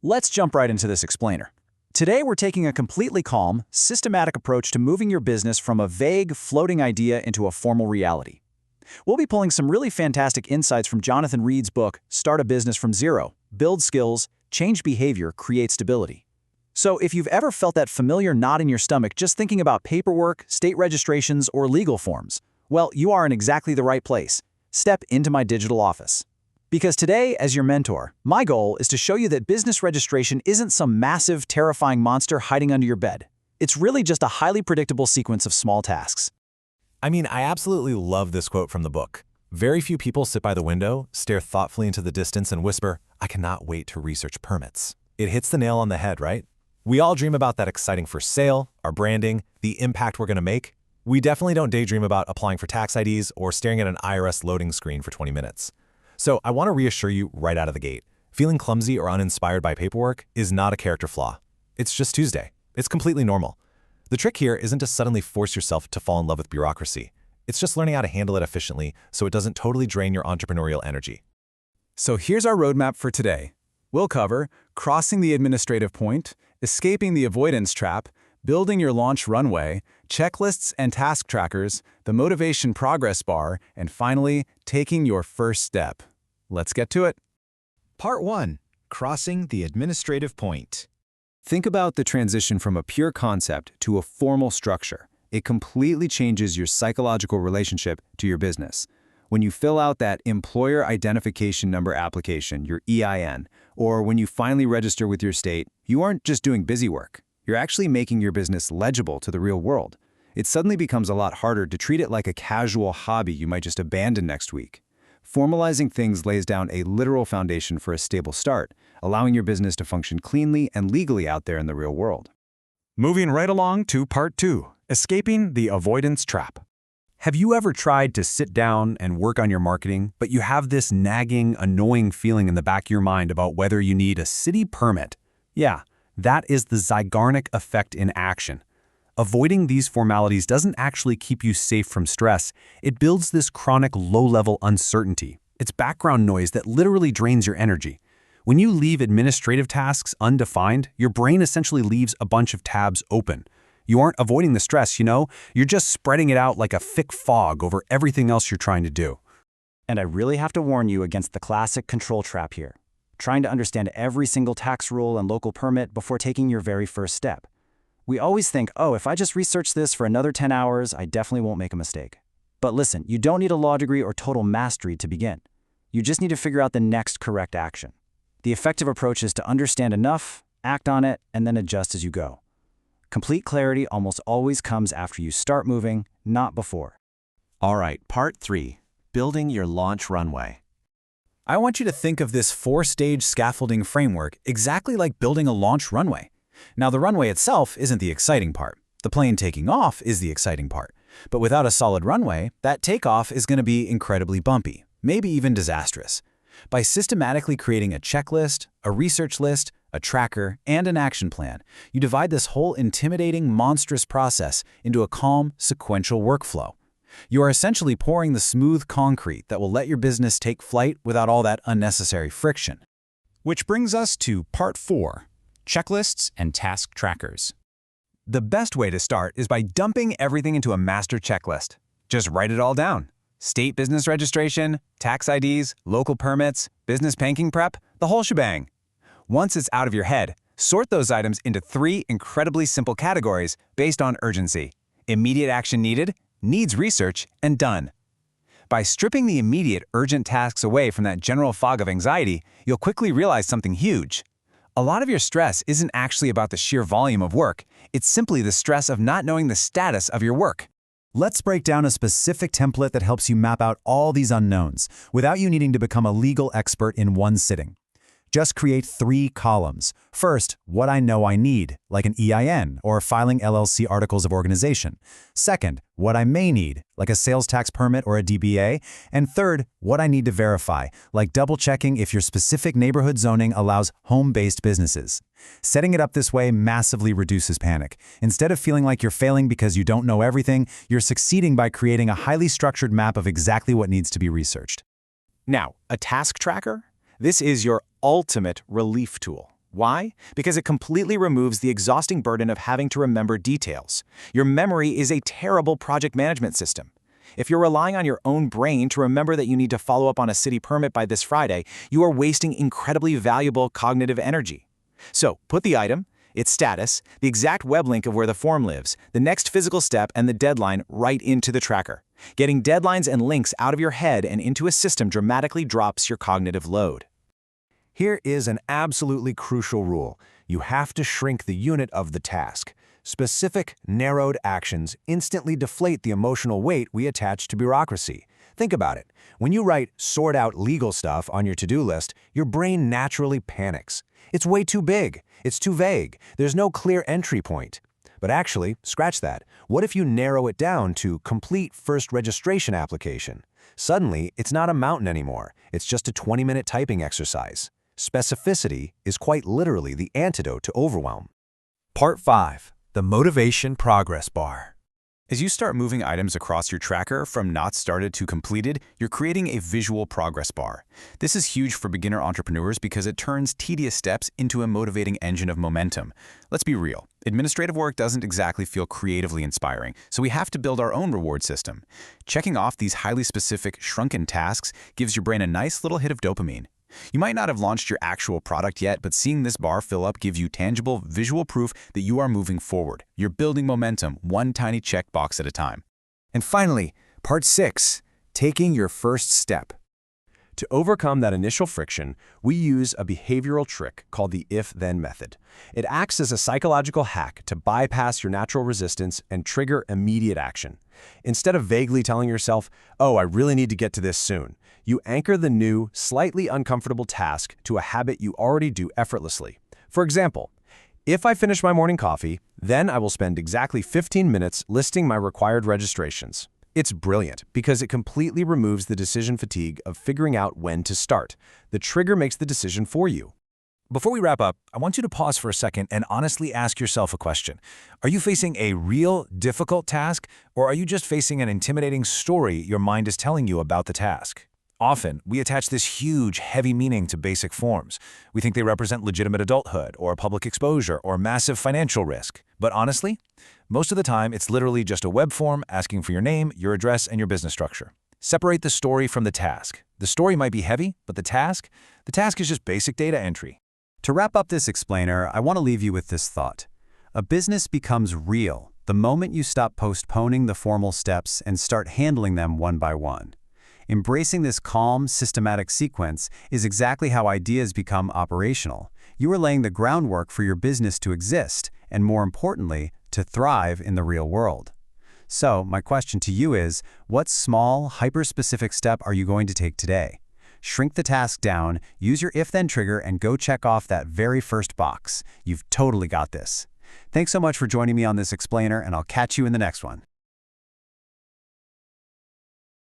Let's jump right into this explainer. Today we're taking a completely calm, systematic approach to moving your business from a vague, floating idea into a formal reality. We'll be pulling some really fantastic insights from Jonathan Reed's book, Start a Business from Zero, Build Skills, Change Behavior, Create Stability. So if you've ever felt that familiar knot in your stomach just thinking about paperwork, state registrations, or legal forms, well, you are in exactly the right place. Step into my digital office. Because today, as your mentor, my goal is to show you that business registration isn't some massive, terrifying monster hiding under your bed. It's really just a highly predictable sequence of small tasks. I absolutely love this quote from the book. Very few people sit by the window, stare thoughtfully into the distance, and whisper, "I cannot wait to research permits." It hits the nail on the head, right? We all dream about that exciting first sale, our branding, the impact we're going to make. We definitely don't daydream about applying for tax IDs or staring at an IRS loading screen for 20 minutes. So I want to reassure you right out of the gate. Feeling clumsy or uninspired by paperwork is not a character flaw. It's just Tuesday. It's completely normal. The trick here isn't to suddenly force yourself to fall in love with bureaucracy. It's just learning how to handle it efficiently so it doesn't totally drain your entrepreneurial energy. So here's our roadmap for today. We'll cover crossing the administrative point, escaping the avoidance trap, building your launch runway, checklists and task trackers, the motivation progress bar, and finally, taking your first step. Let's get to it. Part 1. Crossing the administrative point. Think about the transition from a pure concept to a formal structure. It completely changes your psychological relationship to your business. When you fill out that Employer Identification Number application, your EIN, or when you finally register with your state, you aren't just doing busy work. You're actually making your business legible to the real world. It suddenly becomes a lot harder to treat it like a casual hobby you might just abandon next week. Formalizing things lays down a literal foundation for a stable start, allowing your business to function cleanly and legally out there in the real world. Moving right along to Part 2, Escaping the Avoidance Trap. Have you ever tried to sit down and work on your marketing, but you have this nagging, annoying feeling in the back of your mind about whether you need a city permit? Yeah, that is the Zeigarnik effect in action. Avoiding these formalities doesn't actually keep you safe from stress. It builds this chronic low-level uncertainty. It's background noise that literally drains your energy. When you leave administrative tasks undefined, your brain essentially leaves a bunch of tabs open. You aren't avoiding the stress, you're just spreading it out like a thick fog over everything else you're trying to do. And I really have to warn you against the classic control trap here. Trying to understand every single tax rule and local permit before taking your very first step. We always think, oh, if I just research this for another 10 hours, I definitely won't make a mistake. But listen, you don't need a law degree or total mastery to begin. You just need to figure out the next correct action. The effective approach is to understand enough, act on it, and then adjust as you go. Complete clarity almost always comes after you start moving, not before. All right, Part 3. Building your launch runway. I want you to think of this 4-stage scaffolding framework exactly like building a launch runway. Now, the runway itself isn't the exciting part. The plane taking off is the exciting part. But without a solid runway, that takeoff is going to be incredibly bumpy, maybe even disastrous. By systematically creating a checklist, a research list, a tracker, and an action plan, you divide this whole intimidating, monstrous process into a calm, sequential workflow. You are essentially pouring the smooth concrete that will let your business take flight without all that unnecessary friction. Which brings us to Part 4, Checklists and Task Trackers. The best way to start is by dumping everything into a master checklist. Just write it all down. State business registration, tax IDs, local permits, business banking prep, the whole shebang. Once it's out of your head, sort those items into 3 incredibly simple categories based on urgency: immediate action needed, needs research, and done. By stripping the immediate, urgent tasks away from that general fog of anxiety, you'll quickly realize something huge. A lot of your stress isn't actually about the sheer volume of work. It's simply the stress of not knowing the status of your work. Let's break down a specific template that helps you map out all these unknowns without you needing to become a legal expert in one sitting. Just create 3 columns. First, what I know I need, like an EIN or filing LLC articles of organization. Second, what I may need, like a sales tax permit or a DBA. And third, what I need to verify, like double-checking if your specific neighborhood zoning allows home-based businesses. Setting it up this way massively reduces panic. Instead of feeling like you're failing because you don't know everything, you're succeeding by creating a highly structured map of exactly what needs to be researched. Now, a task tracker? This is your ultimate relief tool. Why? Because it completely removes the exhausting burden of having to remember details. Your memory is a terrible project management system. If you're relying on your own brain to remember that you need to follow up on a city permit by this Friday, you are wasting incredibly valuable cognitive energy. So, put the item, its status, the exact web link of where the form lives, the next physical step, and the deadline right into the tracker. Getting deadlines and links out of your head and into a system dramatically drops your cognitive load. Here is an absolutely crucial rule. You have to shrink the unit of the task. Specific, narrowed actions instantly deflate the emotional weight we attach to bureaucracy. Think about it. When you write "sort out legal stuff" on your to-do list, your brain naturally panics. It's way too big. It's too vague. There's no clear entry point. But actually, scratch that. What if you narrow it down to complete first registration application? Suddenly, it's not a mountain anymore. It's just a 20-minute typing exercise. Specificity is quite literally the antidote to overwhelm. Part 5. The Motivation Progress Bar. As you start moving items across your tracker from not started to completed, you're creating a visual progress bar. This is huge for beginner entrepreneurs because it turns tedious steps into a motivating engine of momentum. Let's be real. Administrative work doesn't exactly feel creatively inspiring, so we have to build our own reward system. Checking off these highly specific, shrunken tasks gives your brain a nice little hit of dopamine. You might not have launched your actual product yet, but seeing this bar fill up gives you tangible, visual proof that you are moving forward. You're building momentum, one tiny checkbox at a time. And finally, Part 6. Taking your first step. To overcome that initial friction, we use a behavioral trick called the if-then method. It acts as a psychological hack to bypass your natural resistance and trigger immediate action. Instead of vaguely telling yourself, "Oh, I really need to get to this soon," you anchor the new, slightly uncomfortable task to a habit you already do effortlessly. For example, if I finish my morning coffee, then I will spend exactly 15 minutes listing my required registrations. It's brilliant because it completely removes the decision fatigue of figuring out when to start. The trigger makes the decision for you. Before we wrap up, I want you to pause for a second and honestly ask yourself a question. Are you facing a real, difficult task, or are you just facing an intimidating story your mind is telling you about the task? Often, we attach this huge, heavy meaning to basic forms. We think they represent legitimate adulthood, or public exposure, or massive financial risk. But honestly, most of the time, it's literally just a web form asking for your name, your address, and your business structure. Separate the story from the task. The story might be heavy, but the task is just basic data entry. To wrap up this explainer, I want to leave you with this thought. A business becomes real the moment you stop postponing the formal steps and start handling them one by one. Embracing this calm, systematic sequence is exactly how ideas become operational. You are laying the groundwork for your business to exist, and more importantly, to thrive in the real world. So, my question to you is, what small, hyper-specific step are you going to take today? Shrink the task down, use your if-then trigger, and go check off that very first box. You've totally got this. Thanks so much for joining me on this explainer, and I'll catch you in the next one.